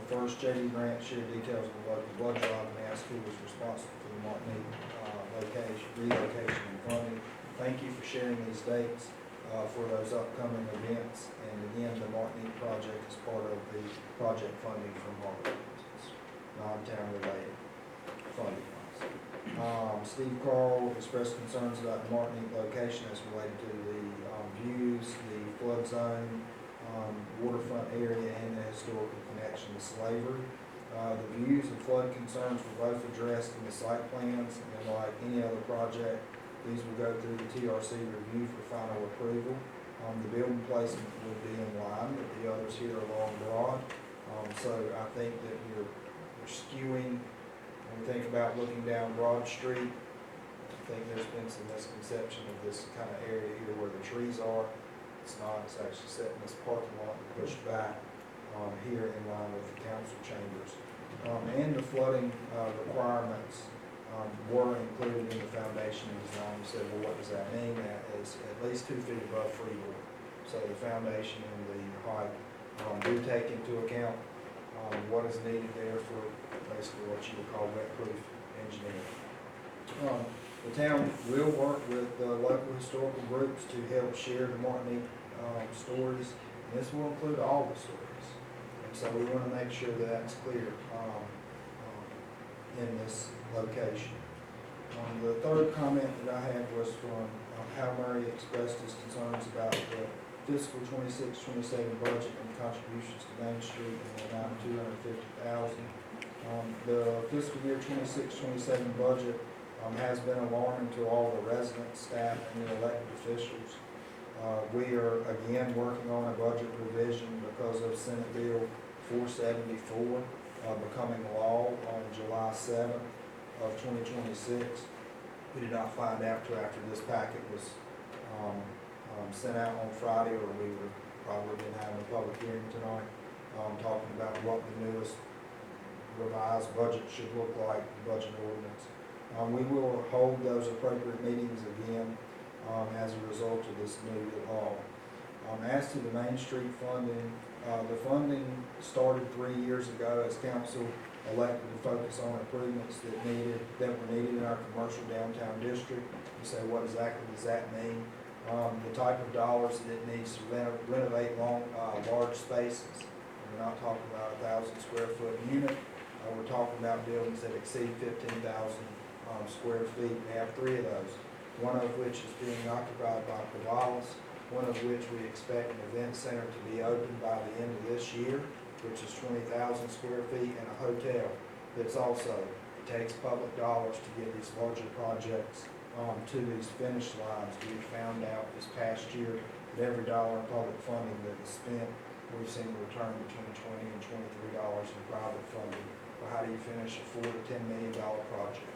First, J.D. Grant shared details of the local blood drive and asked who was responsible for the Martinique relocation and funding. Thank you for sharing these dates for those upcoming events. And again, the Martinique project is part of the project funding from Harvard. It's non-town related funding. Steve Carl expressed concerns about the Martinique location as related to the views, the flood zone, waterfront area, and the historical connection to slavery. The views and flood concerns were both addressed in the site plans, and like any other project, these will go through the TRC review for final approval. The building placement would be in line, but the others here are long broad. So I think that you're skewing. When we think about looking down Broad Street, I think there's been some misconception of this kind of area here where the trees are. It's not, it's actually set in this parking lot and pushed back here in line with the council chambers. And the flooding requirements were included in the foundation design. You said, well, what does that mean? That is at least 2 feet above freeboard. So the foundation and the height do take into account what is needed there for basically what you would call wet-proof engineering. The town will work with local historical groups to help share the Martinique stories, and this will include all the stories. And so we want to make sure that that's clear in this location. The third comment that I had was from Hal Murray expressed his concerns about the fiscal 26-27 budget and contributions to Main Street in the amount of $250,000. The fiscal year 26-27 budget has been alarming to all the residents, staff, and the elected officials. We are again working on a budget revision because of Senate Bill 474 becoming law on July 7th of 2026. We did not find out till after this packet was sent out on Friday, or we would have probably been having a public hearing tonight, talking about what the newest revised budget should look like, the budget ordinance. We will hold those appropriate meetings again as a result of this new law. As to the Main Street funding, the funding started 3 years ago as council elected to focus on improvements that were needed in our commercial downtown district. You say, what exactly does that mean? The type of dollars that it needs to renovate large spaces. We're not talking about a 1,000 square foot unit. We're talking about buildings that exceed 15,000 square feet. We have 3 of those, one of which is being occupied by Cavallis, one of which we expect an event center to be open by the end of this year, which is 20,000 square feet, and a hotel that's also, it takes public dollars to get these larger projects to these finish lines. We found out this past year that every dollar in public funding that is spent, we've seen a return between $20 and $23 in private funding. Well, how do you finish a $4 to $10 million project?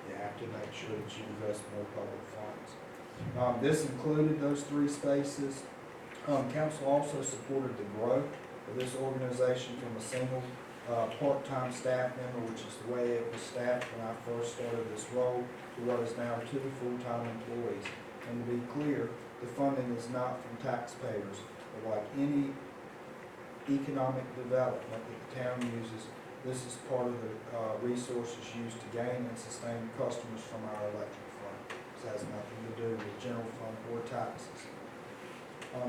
You have to make sure that you invest more public funds. This included those 3 spaces. Council also supported the growth of this organization from a single part-time staff member, which is the way it was staffed when I first started this role, to what is now 2 full-time employees. And to be clear, the funding is not from taxpayers, but like any economic development that the town uses, this is part of the resources used to gain and sustain customers from our electric fund. This has nothing to do with general fund or taxes.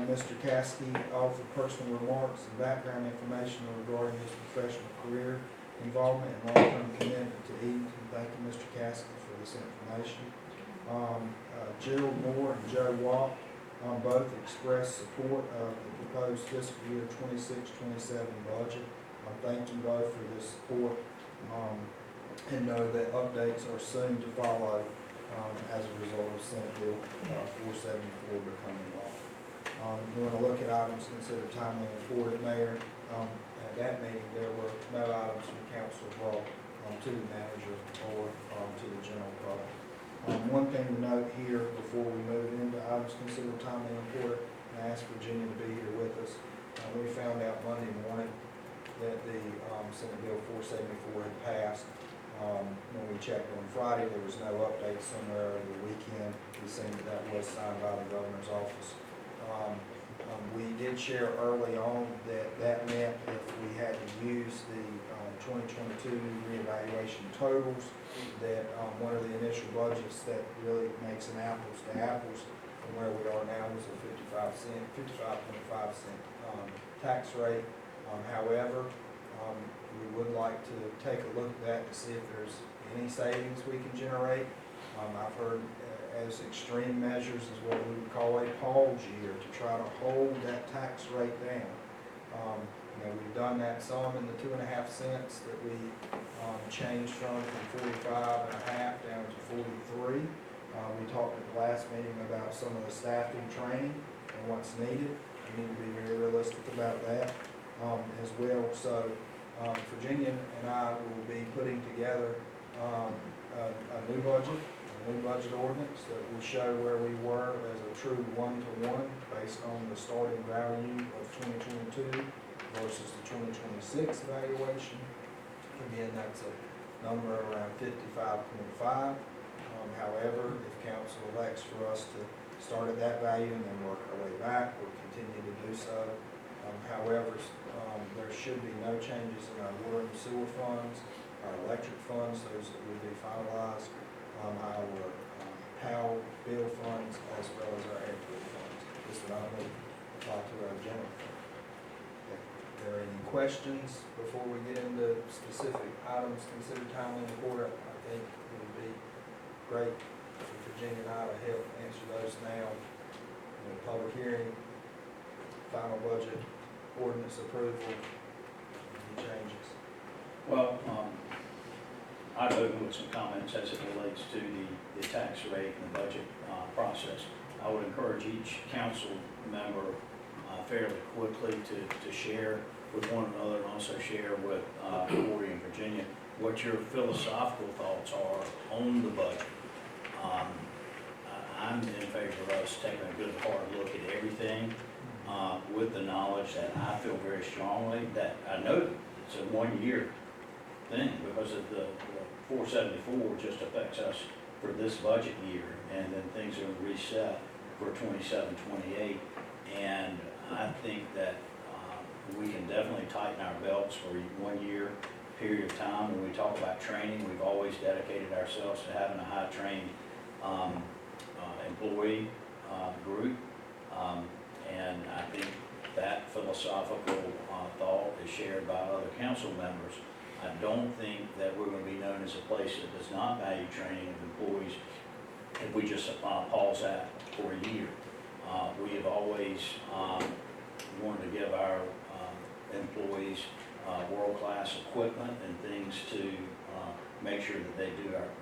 Mr. Caskey offered personal remarks and background information regarding his professional career, involvement, and long-term commitment to Edenton. Thank you, Mr. Caskey, for this information. Gerald Moore and Joe Watt both expressed support of the proposed fiscal year 26-27 budget. Thank you both for this support, and know that updates are soon to follow as a result of Senate Bill 474 becoming law. You want to look at items considered timely and important, Mayor. At that meeting, there were no items from council brought to the manager or to the general public. One thing to note here before we move into items considered timely and important, and I asked Virginia to be here with us. We found out Monday morning that the Senate Bill 474 had passed. When we checked on Friday, there was no update somewhere over the weekend. It seemed that was signed by the governor's office. We did share early on that meant if we had to use the 2022 reevaluation totals, that one of the initial budgets that really makes an apples to apples from where we are now was a 55.5 cent tax rate. However, we would like to take a look at that to see if there's any savings we can generate. I've heard as extreme measures is what we would call a pause year to try to hold that tax rate down. We've done that some in the 2.5 cents that we changed from 45.5 down to 43. We talked at the last meeting about some of the staffing training and what's needed. We need to be very realistic about that as well. So Virginia and I will be putting together a new budget ordinance that will show where we were as a true one-to-one based on the starting value of 2022 versus the 2026 evaluation. Again, that's a number around 55.5. However, if council elects for us to start at that value and then work our way back, we'll continue to do so. However, there should be no changes in our water and sewer funds, our electric funds, those that will be finalized, our POW bill funds, as well as our airport funds. This will only apply to our general fund. If there are any questions before we get into specific items considered timely and important, I think it would be great for Virginia and I to help answer those now. Public hearing, final budget, ordinance approval, any changes. Well, I'd open with some comments as it relates to the tax rate and the budget process. I would encourage each council member fairly quickly to share with one another and also share with Corey and Virginia what your philosophical thoughts are on the budget. I I'm in favor of us taking a good hard look at everything, with the knowledge that I feel very strongly that I know it's a 1 year thing, because of the 474 just affects us for this budget year, and then things are reset for 27, 28. And I think that we can definitely tighten our belts for a 1 year period of time. When we talk about training, we've always dedicated ourselves to having a high trained employee group. And I think that philosophical thought is shared by other council members. I don't think that we're going to be known as a place that does not value training of employees if we just pause that for a year. We have always wanted to give our employees world-class equipment and things to make sure that they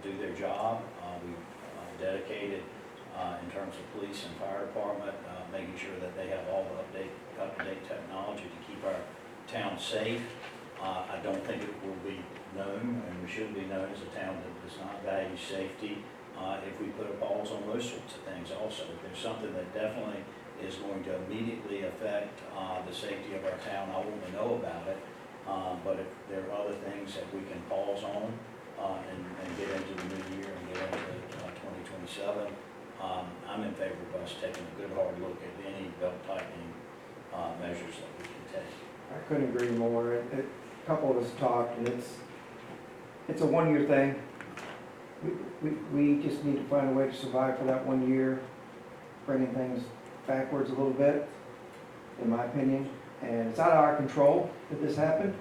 do their job. We've dedicated in terms of police and fire department, making sure that they have all the up-to-date technology to keep our town safe. I don't think it will be known, and we shouldn't be known as a town that does not value safety if we put a pause on those sorts of things also. If there's something that definitely is going to immediately affect the safety of our town, I want to know about it. But if there are other things that we can pause on and get into the new year and get into 2027, I'm in favor of us taking a good hard look at any belt tightening measures that we can take. I couldn't agree more. A couple of us talked, and it's a 1 year thing. We just need to find a way to survive for that 1 year, bringing things backwards a little bit, in my opinion. And it's out of our control that this happened.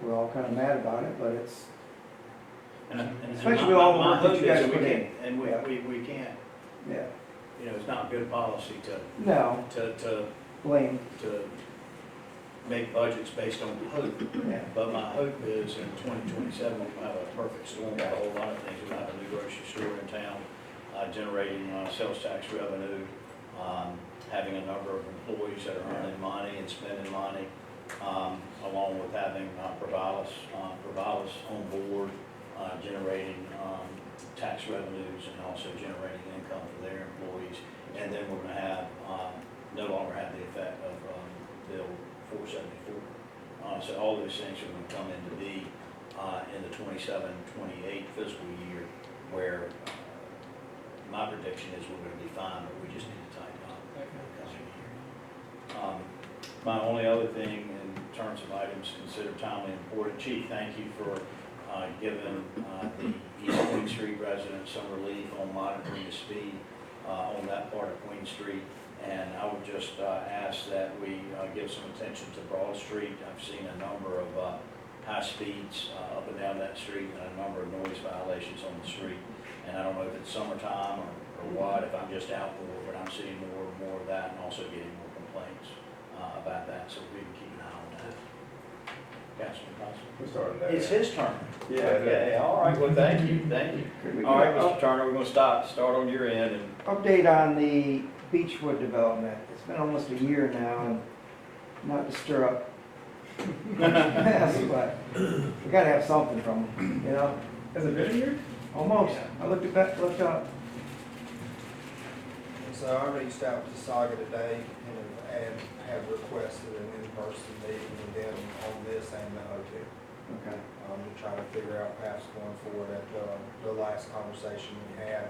We're all kind of mad about it, but it's, especially with all the work that you guys put in. And we can't, Yeah. you know, it's not good policy No, to blame. make budgets based on hope. Yeah. But my hope is in 2027, we'll have a perfect storm of a whole lot of things. We'll have a new grocery store in town, generating sales tax revenue, having a number of employees that are earning money and spending money, along with having Provalis on board, generating tax revenues and also generating income for their employees. And then we're going to have no longer have the effect of Bill 474. So all those things are going to come into be in the 27-28 fiscal year, where my prediction is we're going to be fine, but we just need to tighten up in the coming year. My only other thing in terms of items considered timely and important, Chief, thank you for giving the East Queen Street residents some relief on monitoring the speed on that part of Queen Street. And I would just ask that we give some attention to Broad Street. I've seen a number of high speeds up and down that street, and a number of noise violations on the street. And I don't know if it's summertime or what, if I'm just out more, but I'm seeing more and more of that, and also getting more complaints about that, so we can keep an eye on that. Councilman Thompson? We're starting there. It's his turn. Yeah. Okay, all right, well, thank you. All right, Mr. Turner, we're gonna start on your end, and Update on the Beechwood development. It's been almost a year now, and not to stir up mess, but we gotta have something from them, you know? Has it been a year? Almost. I looked up. And so I reached out to Saga today and have requested an in-person meeting with them on this and the hotel. Okay. To try to figure out paths going forward. At the last conversation we had,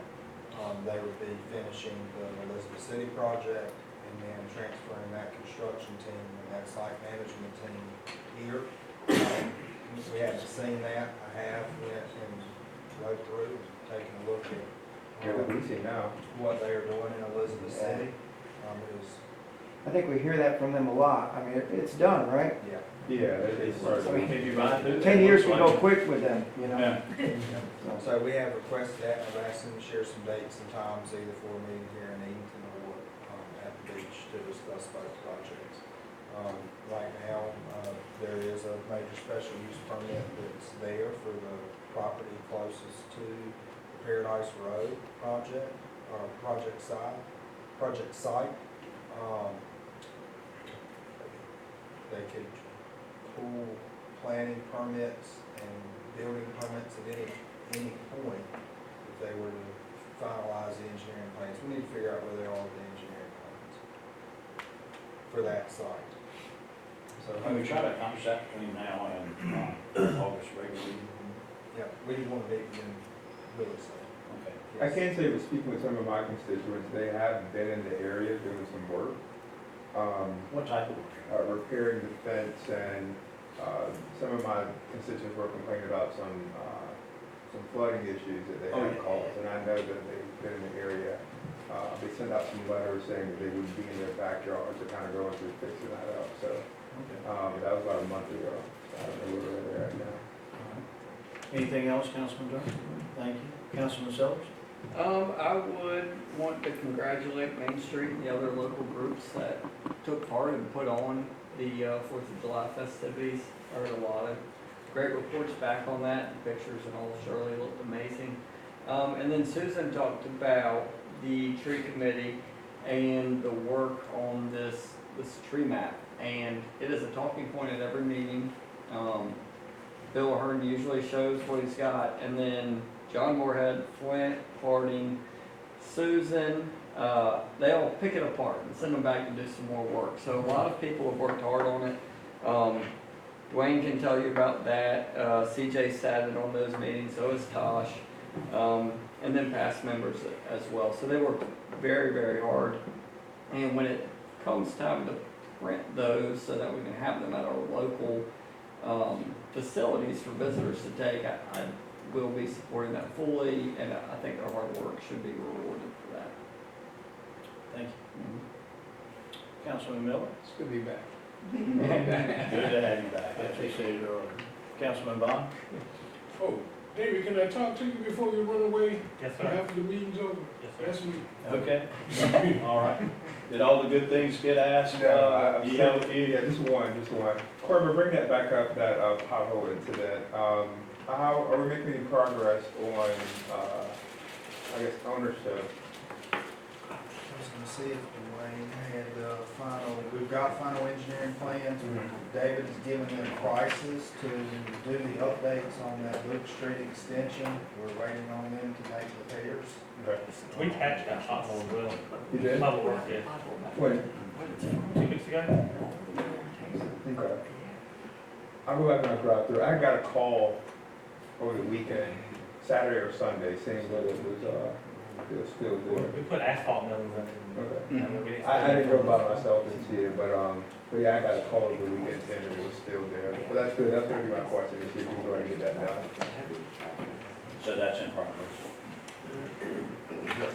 they would be finishing the Elizabeth City project and then transferring that construction team and that site management team here. We haven't seen that. I have went and rode through and taken a look at We see now. what they are doing in Elizabeth City. It was, I think we hear that from them a lot. I mean, it's done, right? yeah. Yeah, it's. I mean, if you ride through 10 years can go quick with them, you know? Yeah. So we have requested that, and I've asked them to share some dates and times either for a meeting here in Edenton or at the beach to discuss both projects. Right now, there is a major special use permit that's there for the property closest to the Paradise Road project, or project site. They could pull planning permits and building permits at any point if they were to finalize the engineering plans. We need to figure out where they are with the engineering plans for that site. So, Can we try to accomplish that between now and August regular meeting? yeah, we need one meeting in really soon. Okay. I can say, with speaking with some of my constituents, they have been in the area doing some work. What type of work? Repairing the fence, and some of my constituents were complaining about some flooding issues that they Oh, have yeah. caused, and I know that they've been in the area. They sent out some letters saying that they wouldn't be in their backyard, to kind of going through fixing that up, so, Okay. that was about a month ago. I don't know where they're at now. Anything else, Councilman Durham? Thank you. Councilman Sellers? I would want to congratulate Main Street and the other local groups that took part and put on the 4th of July festivities. I heard a lot of great reports back on that, the pictures and all surely looked amazing. And then Susan talked about the tree committee and the work on this tree map. And it is a talking point at every meeting. Bill Ahern usually shows what he's got, and then John Moorhead, Flint, Harding, Susan, they all pick it apart and send them back to do some more work. So a lot of people have worked hard on it. Dwayne can tell you about that. CJ sat in on those meetings, so is Tosh, and then past members as well. So they worked very, very hard. And when it comes time to print those so that we can have them at our local facilities for visitors to take, I will be supporting that fully, and I think our hard work should be rewarded for that. Thank you. Councilman Miller? It's good to be back. Good to have you back. As we said earlier. Councilman Bond? Oh, David, can I talk to you before you run away Yes, after the meeting's over? Yes, That's me. Okay. All right. Did all the good things get asked? You have a few? Yeah, just one. Corbin, bring that back up, that pothole incident. How are we making any progress on, I guess, ownership? I was gonna see if Dwayne had we've got final engineering plans. David has given them prices to do the updates on that Luke Street extension. We're waiting on them to make repairs. Okay. We patched that pothole as well. You did? Public work, yeah. When? 2 weeks ago? Okay. I'll go back and I'll drive through. I got a call over the weekend, Saturday or Sunday, saying that it was still there. We put asphalt mills in. Okay. And we're getting I didn't go by myself and see it, but yeah, I got a call over the weekend saying that it was still there. But that's good. That's gonna be my question, to see if we can go ahead and get that done. So that's in progress. Yes.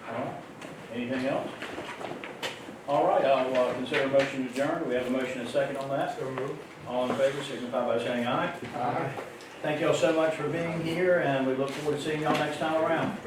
All right. Anything else? All right, I'll consider a motion adjourned. Do we have a motion and a second on that? So moved. All in favor, signify by saying aye. Aye. Thank y'all so much for being here, and we look forward to seeing y'all next time around.